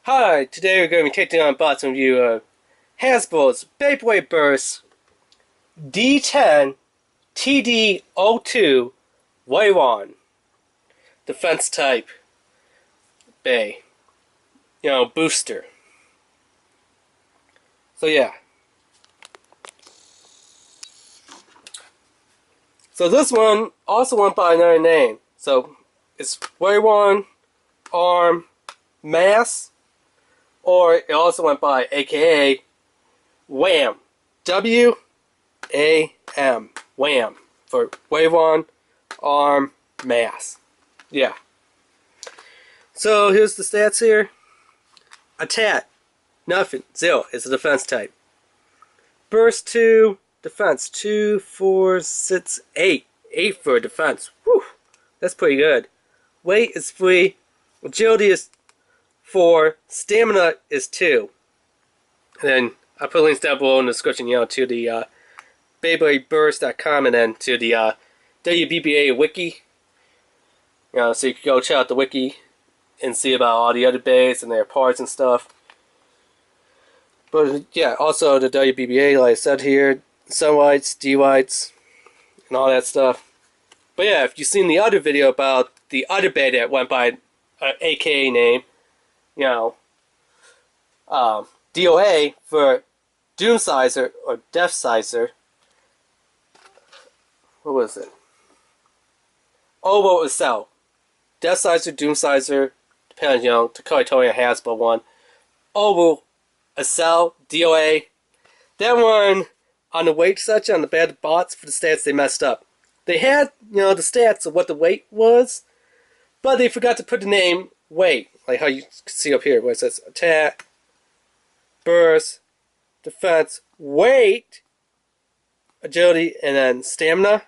Hi, today we're going to be taking on box review of Hasbro's Beyblade Burst D10 TD02 WYVRON Defense Type Bay. Booster. So yeah. So this one also went by another name. So it's WYVRON Arm Mass. Or it also went by A.K.A. W.A.M. W.A.M. W.A.M. for WYVRON Arm Mass. Yeah. So here's the stats here. Attack. Nothing. 0. It's a defense type. Burst 2. Defense. 2, 4, 6, 8. 8 for defense. Whew. That's pretty good. Weight is 3. Agility is 4. Stamina is 2. And then I'll put links down below in the description, to the BeybladeBurst.com and then to the WBBA wiki. So you can go check out the wiki and see about all the other bays and their parts and stuff. But yeah, also the WBBA, like I said here, sunlights, D-lights, and all that stuff. But yeah, if you've seen the other video about the other bay that went by A.K.A. name, DOA for Doom Sizer or Death Sizer. What was it? Obo is Cell. Death Sizer, Doom Sizer, depending on Takoi Toei and Hasbro one. Obo, a Cell, DOA. That one on the weight section on the bad bots for the stats they messed up. They had the stats of what the weight was, but they forgot to put the name weight, like how you can see up here where it says attack, burst, defense, weight, agility, and then stamina.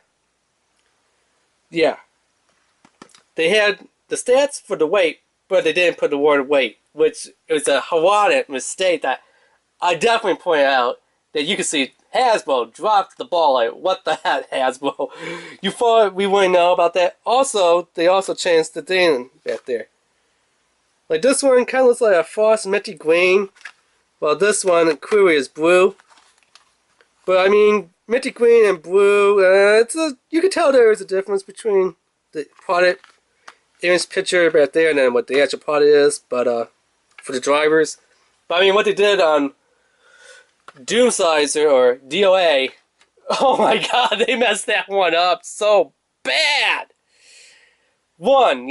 Yeah. They had the stats for the weight, but they didn't put the word weight, which is a horrific mistake that I definitely pointed out that you can see Hasbro dropped the ball. Like, what the heck, Hasbro? You thought we wouldn't know about that? Also, they also changed the thing back there. Like, this one kind of looks like a frost minty green, while this one clearly is blue. But I mean, minty green and blue, you can tell there is a difference between the product image picture back there and then what the actual product is. But for the drivers, but I mean, what they did on Doom Sizer or DOA, oh my God, they messed that one up so bad. One,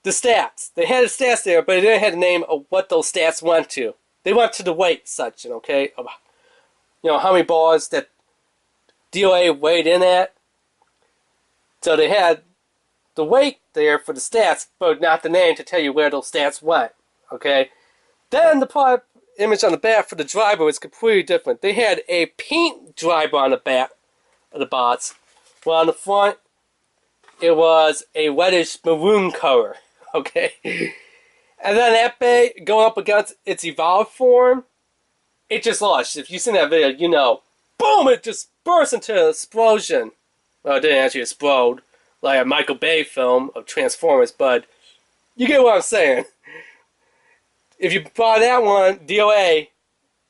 the stats. They had the stats there, but they didn't have the name of what those stats went to. They went to the weight section, okay? How many balls that DOA weighed in at. So they had the weight there for the stats, but not the name to tell you where those stats went, okay? Then the product image on the back for the driver was completely different. They had a pink driver on the back of the bots, while on the front, it was a reddish maroon color. Okay, and then that bay going up against its evolved form, it just lost. If you've seen that video, boom! It just burst into an explosion. Well, it didn't actually explode like a Michael Bay film of Transformers, but you get what I'm saying. If you buy that one, DOA,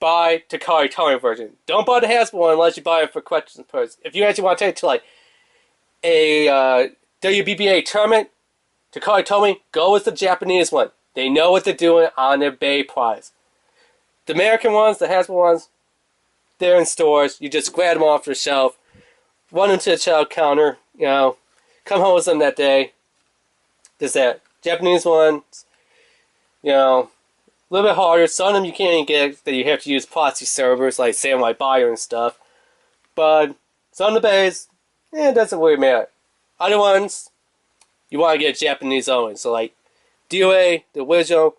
buy Takoi Toei version. Don't buy the Hasbro one unless you buy it for collector's purposes. If you actually want to take it to like a WBBA tournament, Takoi Toei, go with the Japanese one. They know what they're doing on their Bay prize. The American ones, the Hasbro ones, they're in stores. You just grab them off the shelf, run into the child counter, come home with them that day. There's that. Japanese ones, a little bit harder. Some of them you can't even get, that you have to use proxy servers like Samurai Buyer and stuff. But some of the bays, it doesn't really matter. Other ones, you want to get Japanese only. So like DOA, the original,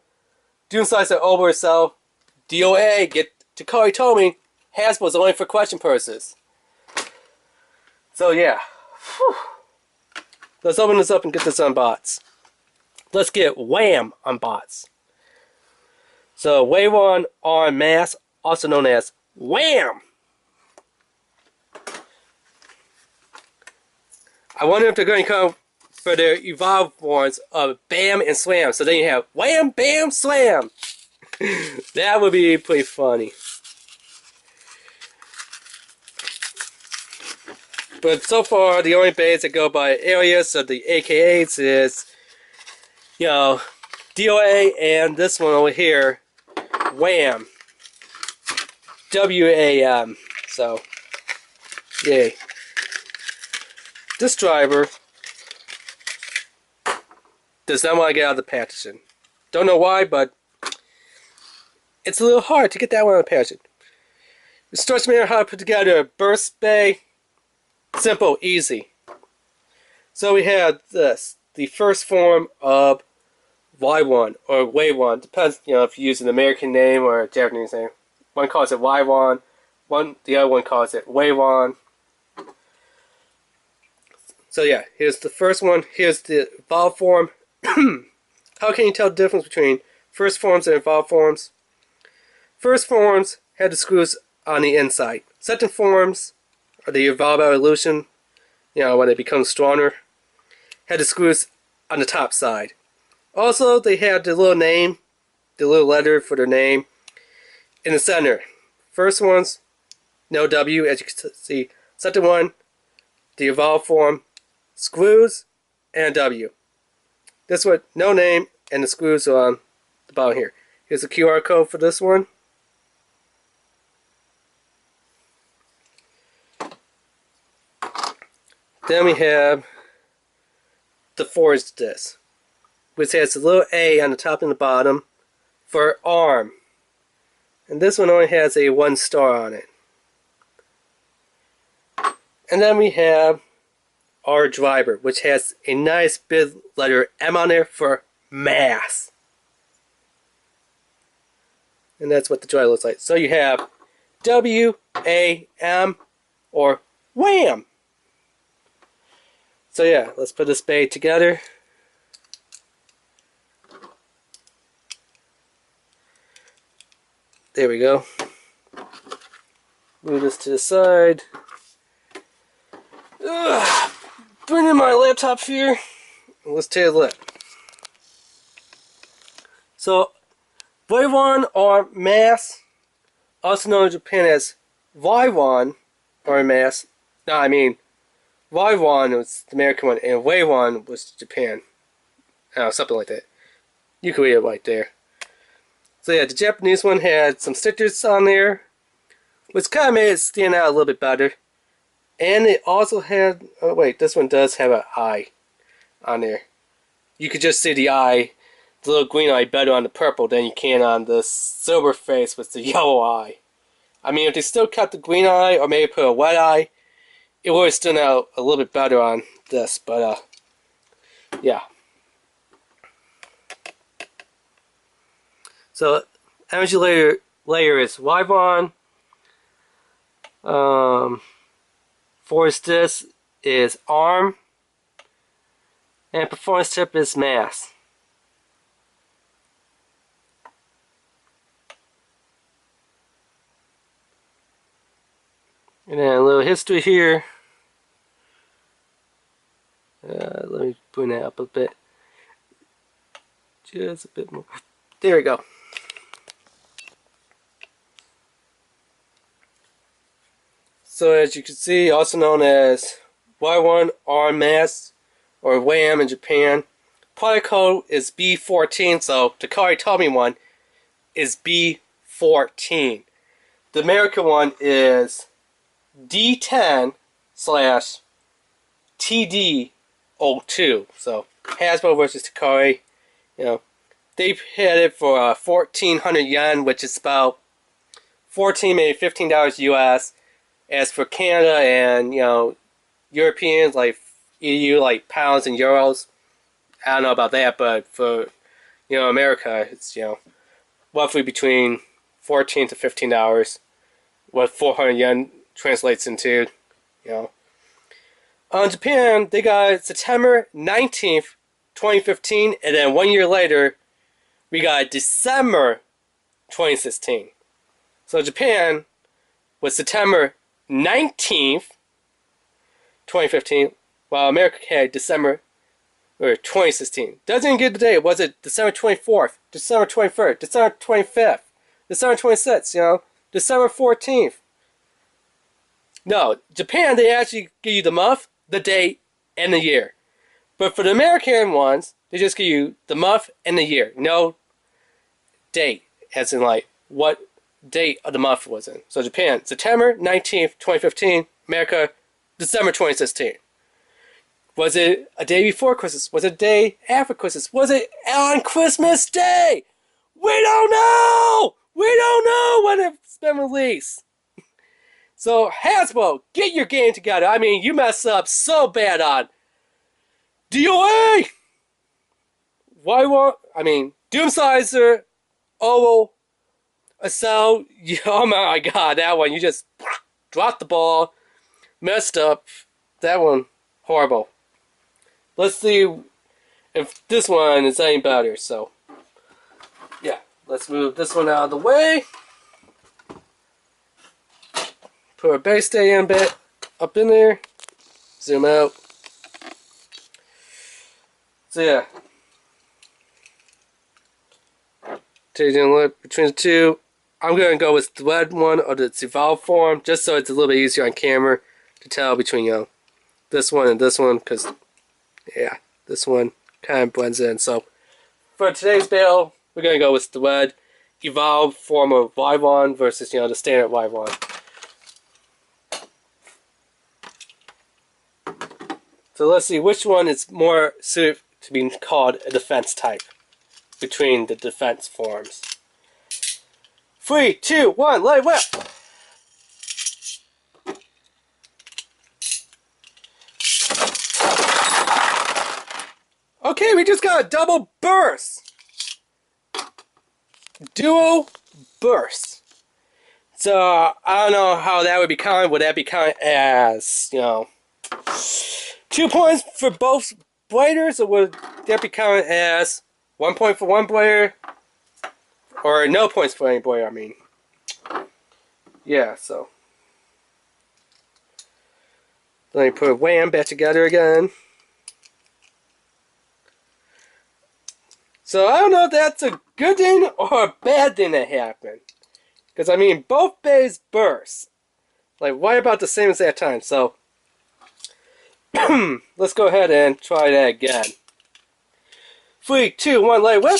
Doom Sizer over itself, DOA, get Takoi Toei, Hasbro's only for question purposes. So yeah. Whew. Let's open this up and get this on bots. Let's get W.A.M. on bots. So WYVRON Arm Mass, also known as W.A.M. I wonder if they're going to come for their evolved forms of Bam and Slam. So then you have Wham, Bam, Slam. That would be pretty funny. But so far, the only Beyblades that go by alias of the A.K.As is, you know, D.O.A. and this one over here, W.A.M. W.A.M. So, yay. This driver does not want to get out of the packaging. Don't know why, but it's a little hard to get that one out of the packaging. It starts me on how to put together a burst bay. Simple, easy. So we have this, the first form of Y1 or WAVRON. Depends, you know, if you use an American name or a Japanese name. One calls it YVRON, the other one calls it WAVRON. So yeah, here's the first one. Here's the evolved form. How can you tell the difference between first forms and evolved forms? First forms had the screws on the inside. Second forms, or the evolved evolution, you know, when they become stronger, had the screws on the top side. Also, they had the little name, the little letter for their name, in the center. First ones, no W, as you can see. Second one, the evolved form, screws and W. This one, no name, and the screws are on the bottom here. Here's the QR code for this one. Then we have the forged disc, which has a little A on the top and the bottom for arm. And this one only has a 1 star on it. And then we have our driver, which has a nice big letter M on there for mass. And that's what the driver looks like. So you have W.A.M. or W.A.M. So yeah, let's put this bay together. There we go. Move this to the side. Bring in my laptop here. And let's take a look. So, WYVRON or mass, also known in Japan as WYVRON or mass. No, I mean, WYVRON was the American one, and WYVRON was Japan. Something like that. You can read it right there. So yeah, the Japanese one had some stickers on there, which kind of made it stand out a little bit better. And it also had, oh wait, this one does have an eye on there. You could just see the eye, the little green eye, better on the purple than you can on the silver face with the yellow eye. I mean, if they still cut the green eye or maybe put a red eye, it would have stood out a little bit better on this, but yeah. So, energy layer is WYVRON. Force disc is ARM. And performance chip is mass. And then a little history here. Let me bring that up a bit. Just a bit more. There we go. So as you can see, also known as Y1 ARM mass or W.A.M in Japan. Product code is B14, so Takari told me one is B14. The American one is D10 slash TD02. So Hasbro versus Takari, you know, they've had it for 1,400 yen, which is about 14, maybe $15 US. As for Canada and, you know, Europeans like EU, like pounds and euros, I don't know about that, but for, you know, America, it's, you know, roughly between $14 to $15, what 400 yen translates into, you know. Japan, they got September 19th, 2015, and then 1 year later, we got December 2016. So Japan was September 19th, 2015, while America had December or 2016. Doesn't even give the date. Was it December 24th, December 23rd, December 25th, December 26th, you know, December 14th? No, Japan, they actually give you the month, the date, and the year. But for the American ones, they just give you the month and the year. No date, as in like what date of the month was in. So Japan, September 19th, 2015. America, December 2016. Was it a day before Christmas? Was it a day after Christmas? Was it on Christmas Day? We don't know! We don't know when it's been released. So Hasbro, get your game together. I mean, you messed up so bad on DOA! Why won't... I mean, Doomsizer, Oval, Acel, oh my god, that one, you just dropped the ball, messed up. That one, horrible. Let's see if this one is any better, so. Yeah, let's move this one out of the way. Put our base day in a bit up in there. Zoom out. So yeah. Taking a look between the two. I'm going to go with the red one or the evolved form, just so it's a little bit easier on camera to tell between, you know, this one and this one, because, yeah, this one kind of blends in. So, for today's battle, we're going to go with the red evolved form of WYVRON versus, you know, the standard WYVRON. So let's see which one is more suited to be called a defense type between the defense forms. 3, 2, 1, let it whip! Okay, we just got a double burst! Dual burst. So, I don't know how that would be counted. Would that be counted as, you know, 2 points for both bladers, or would that be counted as 1 point for one blader? Or no points for any blader, I mean. Yeah, so. Let me put W.A.M back together again. So I don't know if that's a good thing or a bad thing that happened. Because, I mean, both bays burst. Like, why about the same exact time? So, let's go ahead and try that again. 3, 2, 1, let it whip!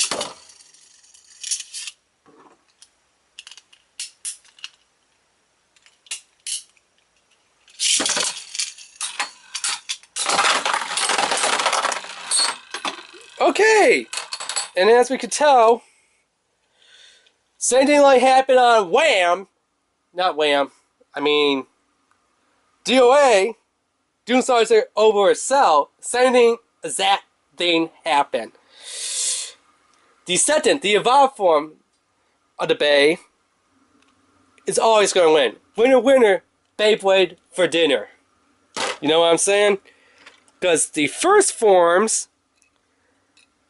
Okay! And as we could tell, same thing like happened on W.A.M. Not W.A.M. I mean, DOA, Doomsizer over Cell, same thing as that thing happened. The second, the evolved form of the Bay, is always going to win. Winner, winner, Beyblade for dinner. You know what I'm saying? Because the first forms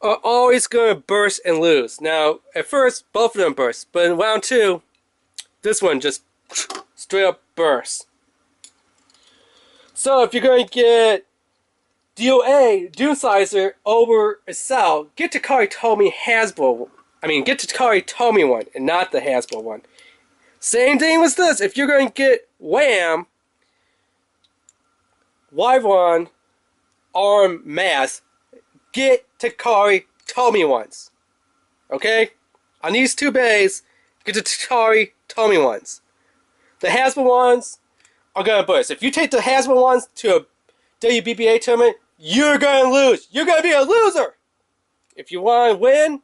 are always going to burst and lose. Now, at first, both of them burst, but in round 2, this one just straight up bursts. So, if you're going to get DOA, Doomsizer, over a Cell, get Takari Tomy Hasbro. I mean, get Takari Tomy one, and not the Hasbro one. Same thing with this. If you're going to get W.A.M, WYVRON, ARM, Mass, get Takari Tomy ones. Okay? On these two bays, get the Takari Tomy ones. The Hasbro ones are going to burst. If you take the Hasbro ones to a WBBA tournament, you're going to lose. You're going to be a loser. If you want to win,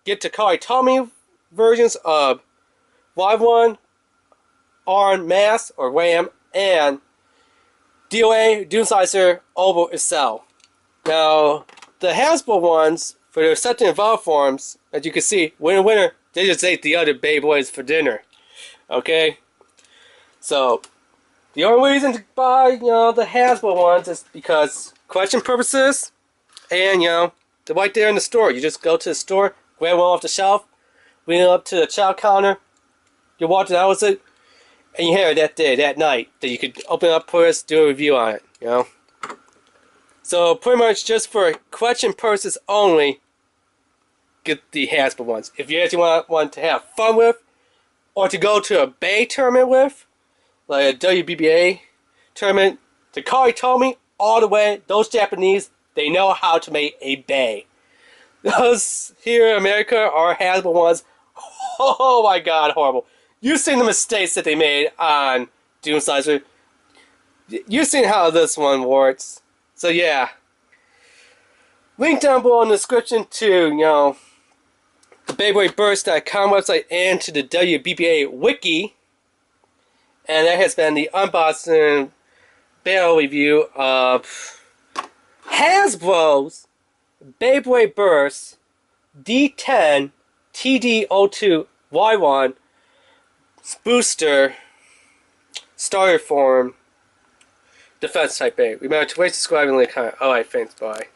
get Takari Tomy versions of WYVRON, ARM, Mass, or W.A.M, and DOA, Doomsizer, Oval, and Cell. Now, the Hasbro ones, for their second evolved forms, as you can see, winner, winner, they just ate the other Beyblades for dinner. Okay? So, the only reason to buy, you know, the Hasbro ones is because collection purposes, and, you know, they're right there in the store. You just go to the store, grab one off the shelf, bring it up to the chow counter, you watch it, how was it, and you have it that day, that night, that you could open up for us, do a review on it, you know? So pretty much just for collection purposes only, get the Hasbro ones. If you actually want one to have fun with, or to go to a Bay tournament with, like a WBBA tournament, Takari told me all the way, those Japanese, they know how to make a Bay. Those here in America are Hasbro ones. Oh my god, horrible. You've seen the mistakes that they made on Doom Slicer. You've seen how this one works. So yeah. Link down below in the description to, the BeybladeBurst.com website and to the WBBA wiki. And that has been the unboxing battle review of Hasbro's Beyblade Burst D10 TD02 WYVRON Booster Starter Form Defense Type A. Remember to rate, subscribe, and leave a comment. Alright, thanks, bye.